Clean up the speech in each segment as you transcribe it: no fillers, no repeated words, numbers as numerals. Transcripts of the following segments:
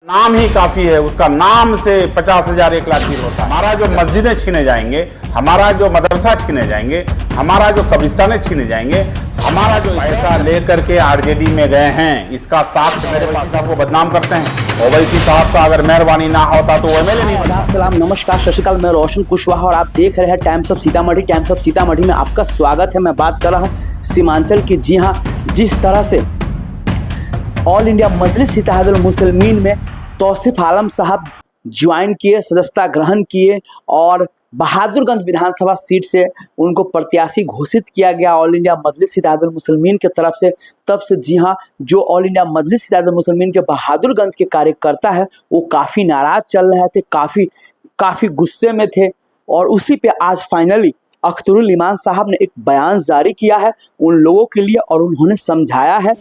नाम ही काफी है, उसका नाम से 50,000 1 लाख भी होता है। हमारा जो मस्जिदें छीने जाएंगे, हमारा जो मदरसा छीने जाएंगे, हमारा जो कब्रिस्तानें छीने जाएंगे, हमारा जो पैसा लेकर के आरजेडी में गए हैं, इसका साक्ष्य मेरे पास साहब को बदनाम करते हैं। ओवैसी साहब का अगर मेहरबानी ना होता तो वो एमएलए नहीं बनता। सलाम नमस्कार सत श्रीकाल, मैं रोशन कुशवाहा और आप देख रहे हैं times of Sitamarhi. Times of Sitamarhi में आपका स्वागत है। मैं बात कर रहा हूँ सीमांचल की। जी हाँ, जिस तरह से ऑल इंडिया मजलिस इत्तेहादुल मुस्लिमीन में तौसीफ आलम साहब ज्वाइन किए, सदस्यता ग्रहण किए और बहादुरगंज विधानसभा सीट से उनको प्रत्याशी घोषित किया गया ऑल इंडिया मजलिस इत्तेहादुल मुस्लिमीन की तरफ से। तब से जी हाँ, जो ऑल इंडिया मजलिस इत्तेहादुल मुस्लिमीन के बहादुरगंज के कार्यकर्ता है वो काफ़ी नाराज चल रहे थे, काफ़ी गुस्से में थे। और उसी पे आज फाइनली अख्तरुल ईमान साहब ने एक बयान जारी किया है उन लोगों के लिए और उन्होंने समझाया है।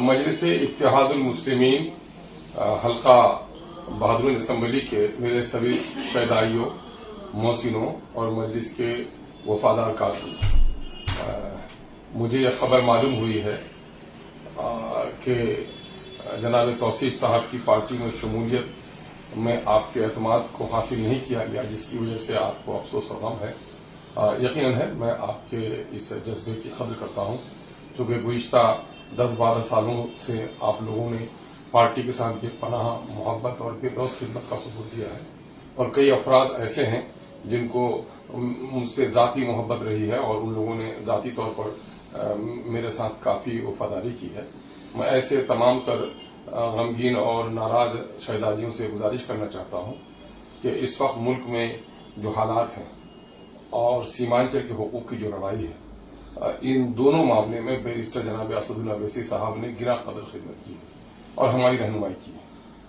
मजलिस इत्तेहादुल मुस्लिमीन हल्का बहादुरगंज असम्बली के मेरे सभी शहदाइयों, मोहसिनों और मजलिस के वफादार कारकुन, मुझे यह खबर मालूम हुई है कि जनाब तौसीफ साहब की पार्टी में शमूलियत में आपके एतमाद को हासिल नहीं किया गया, जिसकी वजह से आपको अफसोस और गम है। यकीनन है, मैं आपके इस जज्बे की कदर करता हूँ, चूँकि गुज़िश्ता 10-12 सालों से आप लोगों ने पार्टी के साथ बेपनाह मोहब्बत और बेलौस खिदमत का सबूत दिया है। और कई अफराद ऐसे हैं जिनको मुझसे ज़ाती मोहब्बत रही है और उन लोगों ने ज़ाती तौर पर मेरे साथ काफ़ी वफादारी की है। मैं ऐसे तमाम तर गमगीन और नाराज शहदादियों से गुजारिश करना चाहता हूँ कि इस वक्त मुल्क में जो हालात हैं और सीमांचल के हुकूक की जो लड़ाई है, इन दोनों मामले में बैरिस्टर जनाब असदुल्ला अवैसी साहब ने गिरा कदर खिदमत की है और हमारी रहनुमाई की है।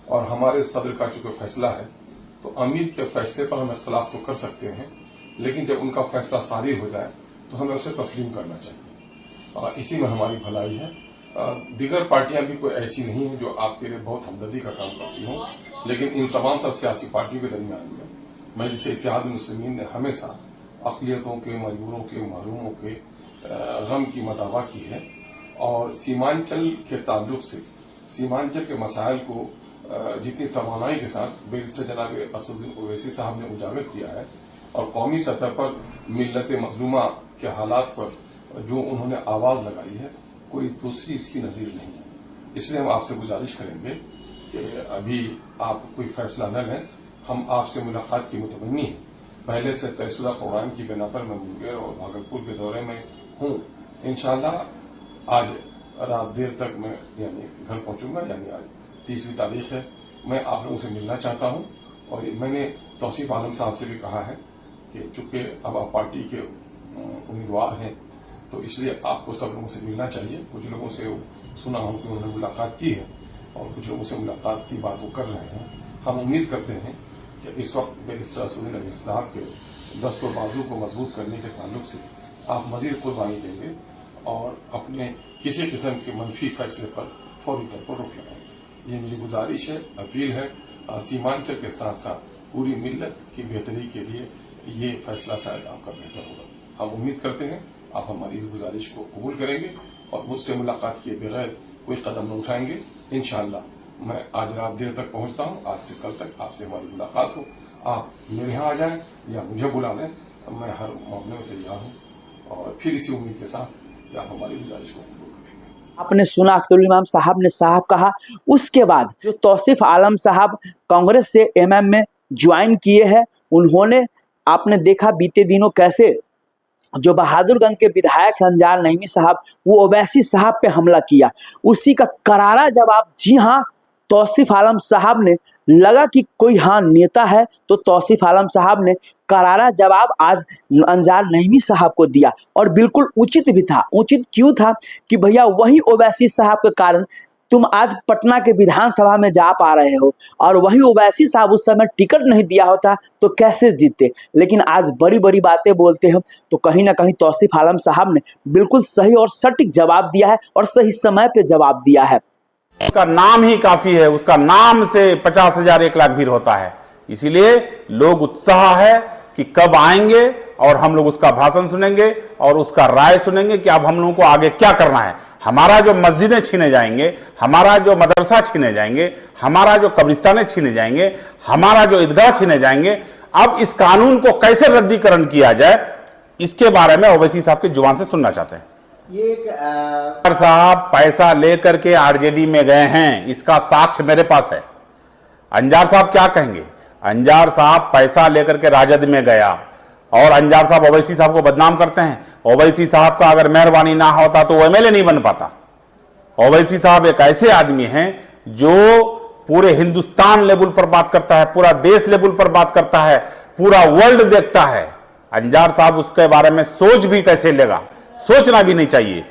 और हमारे सदर का चूंकि फैसला है तो अमीर के फैसले पर हम इख्तलाफ तो कर सकते हैं, लेकिन जब उनका फैसला सारी हो जाए तो हमें उसे तस्लीम करना चाहिए। इसी में हमारी भलाई है। दीगर पार्टियां भी कोई ऐसी नहीं है जो आपके लिए बहुत हमदर्दी का काम करती हों, लेकिन इन तमाम तर सियासी पार्टियों के दरमियान में मजलिस इत्तेहादुल मुस्लिमीन ने हमेशा अक़लियतों के, मजबूरों के, महरूमों के गम की मदावा की है। और सीमांचल के ताल्लुक से सीमांचल के मसाइल को जितनी तवानाई के साथ बैरिस्टर जनाब असदुल्ला अवैसी साहब ने उजागर किया है और कौमी सतह पर मिल्लत मजलूमा के हालात पर जो उन्होंने आवाज लगाई है, कोई दूसरी इसकी नज़ीर नहीं है। इसलिए हम आपसे गुजारिश करेंगे कि अभी आप कोई फैसला न लें। हम आपसे मुलाकात की मुतमन्नी है। पहले से तयशुदा प्रोग्राम की बिना पर मैं मुंगेर और भागलपुर के दौरे में हूँ। इंशाअल्लाह आज रात देर तक मैं घर पहुंचूंगा, यानी आज 30वीं तारीख है। मैं आप लोगों से मिलना चाहता हूं और मैंने तौसीफ आलम साहब से भी कहा है कि चूंकि अब आप पार्टी के उम्मीदवार हैं तो इसलिए आपको सब लोगों से मिलना चाहिए। कुछ लोगों से सुना हूं कि उन्होंने मुलाकात की है और कुछ लोगों से मुलाकात की बात वो कर रहे हैं। हम उम्मीद करते हैं कि इस वक्त बैरिस्टर असदुल्ला अवैसी साहब के दस्त और बाजू को मजबूत करने के ताल्लुक से आप मजीद कुर्बानी देंगे और अपने किसी किस्म के मनफी फैसले पर फौरी तौर पर रोक लगाएंगे। ये मेरी गुजारिश है, अपील है। सीमांचल के साथ साथ पूरी मिल्लत की बेहतरी के लिए ये फैसला शायद आपका बेहतर होगा। हम उम्मीद करते हैं आप हमारी इस गुजारिश को कबूल करेंगे और मुझसे मुलाकात किए बगैर कोई कदम न उठाएंगे। इंशाअल्लाह मैं आज रात देर तक पहुंचता हूं। आज से कल तक आपसे हमारी मुलाकात हो, आप मेरे यहाँ आ जाएं या मुझे बुला लें, मैं हर मामले में तैयार हूँ। और फिर इसी उम्मीद के साथ कि आप हमारी गुजारिश को कबूल करेंगे। आपने सुना अख्तरुल ईमान साहब ने साहब कहा। उसके बाद जो तौसीफ आलम साहब कांग्रेस से एमएम में ज्वाइन किए हैं, उन्होंने आपने देखा बीते दिनों कैसे जो बहादुरगंज के विधायक हैं अंजार नईमी साहब, वो ओवैसी साहब पे हमला किया। उसी का करारा जवाब जी हाँ तौसीफ आलम साहब ने, लगा कि कोई हाँ नेता है तो तौसीफ आलम साहब ने करारा जवाब आज अंजार नईमी साहब को दिया और बिल्कुल उचित भी था। उचित क्यों था कि भैया वही ओवैसी साहब के कारण तुम आज पटना के विधानसभा में जा पा रहे हो और वही ओवैसी साहब उस समय टिकट नहीं दिया होता तो कैसे जीतते। लेकिन आज बड़ी बड़ी बातें बोलते हैं तो कहीं ना कहीं तौसीफ आलम साहब ने बिल्कुल सही और सटीक जवाब दिया है और सही समय पे जवाब दिया है। उसका नाम ही काफी है, उसका नाम से 50,000 1 लाख भी होता है। इसीलिए लोग उत्साह है कि कब आएंगे और हम लोग उसका भाषण सुनेंगे और उसका राय सुनेंगे कि अब हम लोगों को आगे क्या करना है। हमारा जो मस्जिदें छीने जाएंगे, हमारा जो मदरसा छीने जाएंगे, हमारा जो कब्रिस्तानें छीने जाएंगे, हमारा जो ईदगाह छीने जाएंगे, अब इस कानून को कैसे रद्दीकरण किया जाए, इसके बारे में ओवैसी साहब की जुबान से सुनना चाहते हैं। ये साहब पैसा लेकर के आरजेडी में गए हैं, इसका साक्ष्य मेरे पास है। अंजार साहब क्या कहेंगे? अंजार साहब पैसा लेकर के राजद में गया और अंजार साहब ओवैसी साहब को बदनाम करते हैं। ओवैसी साहब का अगर मेहरबानी ना होता तो वो एमएलए नहीं बन पाता। ओवैसी साहब एक ऐसे आदमी हैं जो पूरे हिंदुस्तान लेवल पर बात करता है, पूरा देश लेवल पर बात करता है, पूरा वर्ल्ड देखता है। अंजार साहब उसके बारे में सोच भी कैसे लेगा? सोचना भी नहीं चाहिए,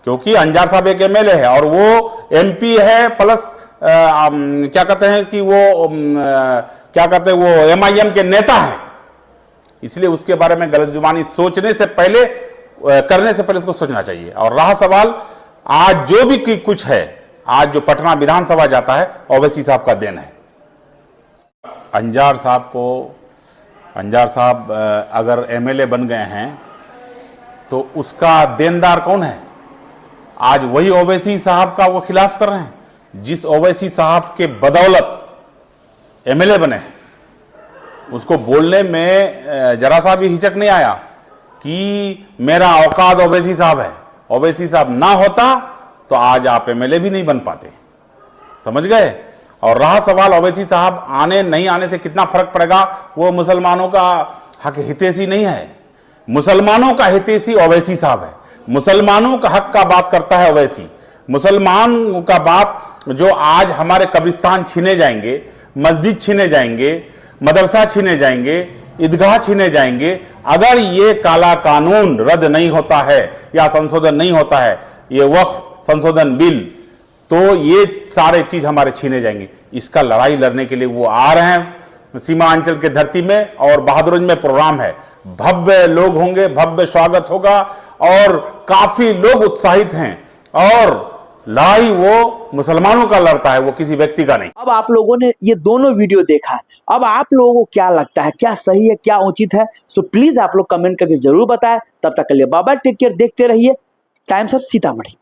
क्योंकि अंजार साहब एक एमएलए है और वो एमपी है प्लस क्या कहते हैं कि वो क्या कहते हैं वो एमआईएम के नेता है। इसलिए उसके बारे में गलत जुबानी सोचने से पहले, करने से पहले उसको सोचना चाहिए। और रहा सवाल आज जो भी कुछ है, आज जो पटना विधानसभा जाता है, ओवैसी साहब का देन है। अंजार साहब अगर एमएलए बन गए हैं तो उसका देनदार कौन है? आज वही ओवैसी साहब का वो खिलाफ कर रहे हैं, जिस ओवैसी साहब के बदौलत एमएलए बने। उसको बोलने में जरा सा भी हिचक नहीं आया कि मेरा औकात ओवैसी साहब है। ओवैसी साहब ना होता तो आज आप एमएलए भी नहीं बन पाते, समझ गए? और रहा सवाल ओवैसी साहब आने नहीं आने से कितना फर्क पड़ेगा, वो मुसलमानों का हक हितैषी नहीं है, मुसलमानों का हितैषी ओवैसी साहब है। मुसलमानों का हक का बात करता है ओवैसी। मुसलमान का बात जो आज हमारे कब्रिस्तान छीने जाएंगे, मस्जिद छीने जाएंगे, मदरसा छीने जाएंगे, ईदगाह छीने जाएंगे, अगर ये काला कानून रद्द नहीं होता है या संशोधन नहीं होता है, ये वक्फ संशोधन बिल, तो ये सारे चीज हमारे छीने जाएंगे। इसका लड़ाई लड़ने के लिए वो आ रहे हैं सीमांचल के धरती में, और बहादुरगंज में प्रोग्राम है। भव्य लोग होंगे, भव्य स्वागत होगा और काफी लोग उत्साहित हैं। और लड़ाई वो मुसलमानों का लड़ता है, वो किसी व्यक्ति का नहीं। अब आप लोगों ने ये दोनों वीडियो देखा है, अब आप लोगों को क्या लगता है, क्या सही है, क्या उचित है? सो प्लीज आप लोग कमेंट करके जरूर बताएं। तब तक के लिए बाय बाय, टेक केयर, देखते रहिए टाइम्स ऑफ सीतामढ़ी।